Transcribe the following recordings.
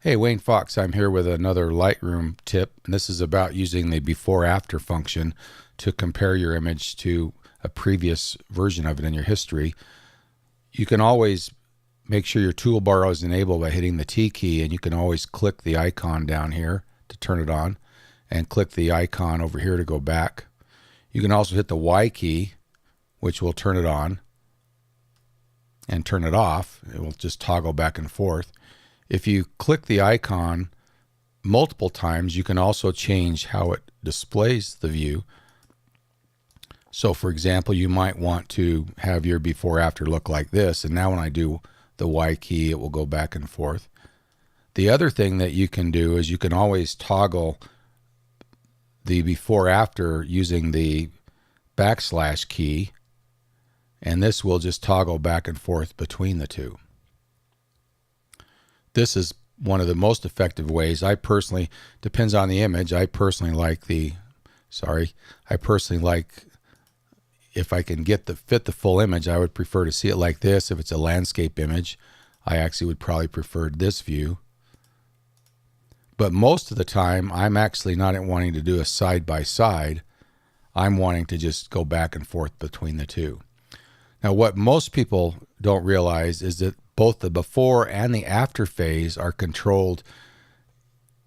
Hey, Wayne Fox, I'm here with another Lightroom tip, and this is about using the before-after function to compare your image to a previous version of it in your history. You can always make sure your toolbar is enabled by hitting the T key, and you can always click the icon down here to turn it on, and click the icon over here to go back. You can also hit the Y key, which will turn it on, and turn it off. It will just toggle back and forth. If you click the icon multiple times, you can also change how it displays the view. So for example, you might want to have your before after look like this, and now when I do the Y key, it will go back and forth. The other thing that you can do is you can always toggle the before after using the / key, and this will just toggle back and forth between the two. This is one of the most effective ways. I personally, depends on the image, I personally like if I can fit the full image, I would prefer to see it like this. If it's a landscape image, I actually would probably prefer this view. But most of the time, I'm actually not wanting to do a side by side. I'm wanting to just go back and forth between the two. Now, what most people don't realize is that both the before and the after phase are controlled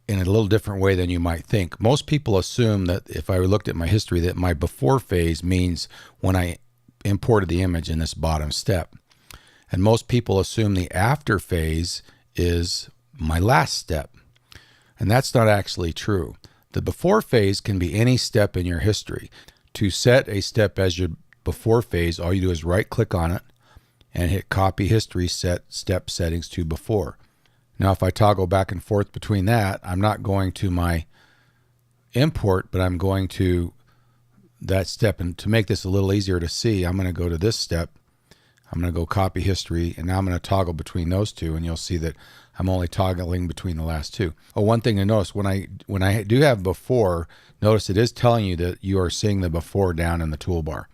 in a little different way than you might think. Most people assume that if I looked at my history, that my before phase means when I imported the image in this bottom step. And most people assume the after phase is my last step. And that's not actually true. The before phase can be any step in your history. To set a step as your before phase, all you do is right click on it and hit copy history, set step settings to before. Now if I toggle back and forth between that, I'm not going to my import, but I'm going to that step. And to make this a little easier to see, I'm going to go to this step. I'm going to go copy history, and now I'm going to toggle between those two, and you'll see that I'm only toggling between the last two. Oh, one thing to notice, when I do have before, notice it is telling you that you are seeing the before down in the toolbar.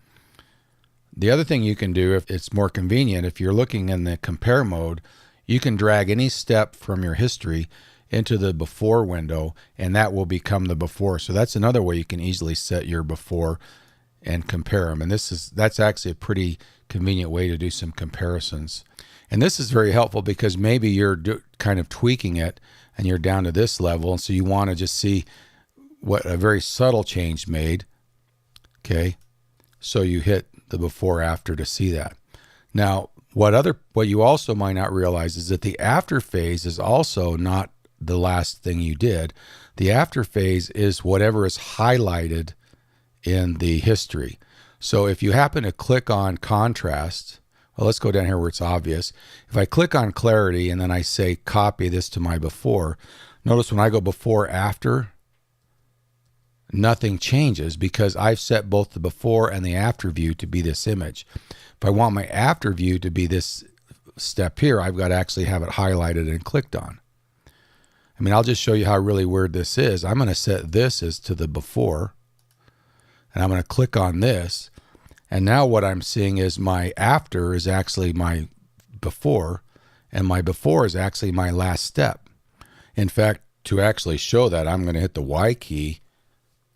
The other thing you can do, if it's more convenient, if you're looking in the compare mode, you can drag any step from your history into the before window, and that will become the before. So that's another way you can easily set your before and compare them. And that's actually a pretty convenient way to do some comparisons. And this is very helpful because maybe you're kind of tweaking it and you're down to this level, and so you want to just see what a very subtle change made. Okay, so you hit the before after to see that. Now, what you also might not realize is that the after phase is also not the last thing you did. The after phase is whatever is highlighted in the history. So if you happen to click on contrast, well, let's go down here where it's obvious. If I click on clarity and then I say copy this to my before, notice when I go before after, nothing changes because I've set both the before and the after view to be this image. If I want my after view to be this step here, I've got to actually have it highlighted and clicked on. I mean, I'll just show you how really weird this is. I'm going to set this as to the before, and I'm going to click on this. And now what I'm seeing is my after is actually my before, and my before is actually my last step. In fact, to actually show that, I'm going to hit the Y key,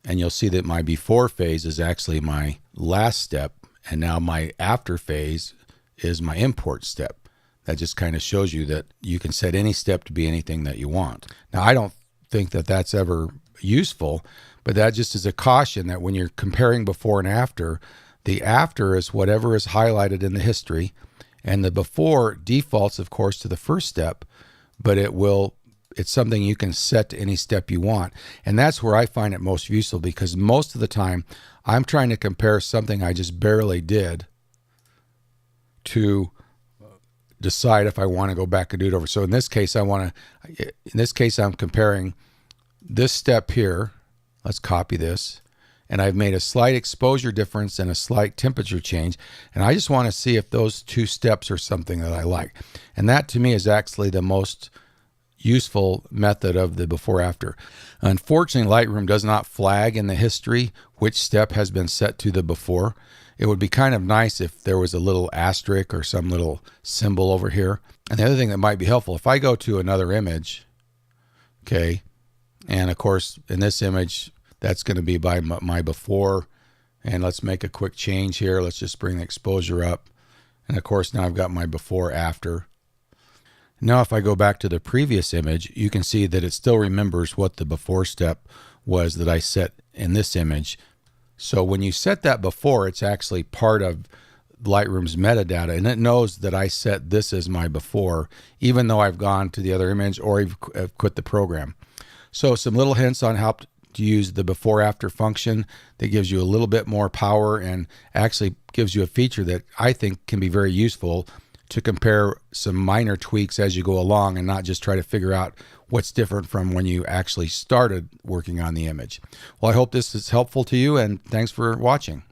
and you'll see that my before phase is actually my last step, and now my after phase is my import step. That just kind of shows you that you can set any step to be anything that you want. Now, I don't think that that's ever useful, but that just is a caution that when you're comparing before and after, the after is whatever is highlighted in the history, and the before defaults, of course, to the first step, but it's something you can set to any step you want. And that's where I find it most useful, because most of the time I'm trying to compare something I just barely did to decide if I want to go back and do it over. So in this case, I'm comparing this step here. Let's copy this. And I've made a slight exposure difference and a slight temperature change. And I just want to see if those two steps are something that I like. And that to me is actually the most useful method of the before after. Unfortunately, Lightroom does not flag in the history which step has been set to the before. It would be kind of nice if there was a little asterisk or some little symbol over here. And the other thing that might be helpful, if I go to another image Okay. And of course, in this image, that's going to be by my before. And let's make a quick change here. Let's just bring the exposure up. And of course, now I've got my before after. Now, if I go back to the previous image, you can see that it still remembers what the before step was that I set in this image. So when you set that before, it's actually part of Lightroom's metadata, and it knows that I set this as my before, even though I've gone to the other image or I've quit the program. So some little hints on how to use the before after function that gives you a little bit more power and actually gives you a feature that I think can be very useful to compare some minor tweaks as you go along and not just try to figure out what's different from when you actually started working on the image. Well, I hope this is helpful to you, and thanks for watching.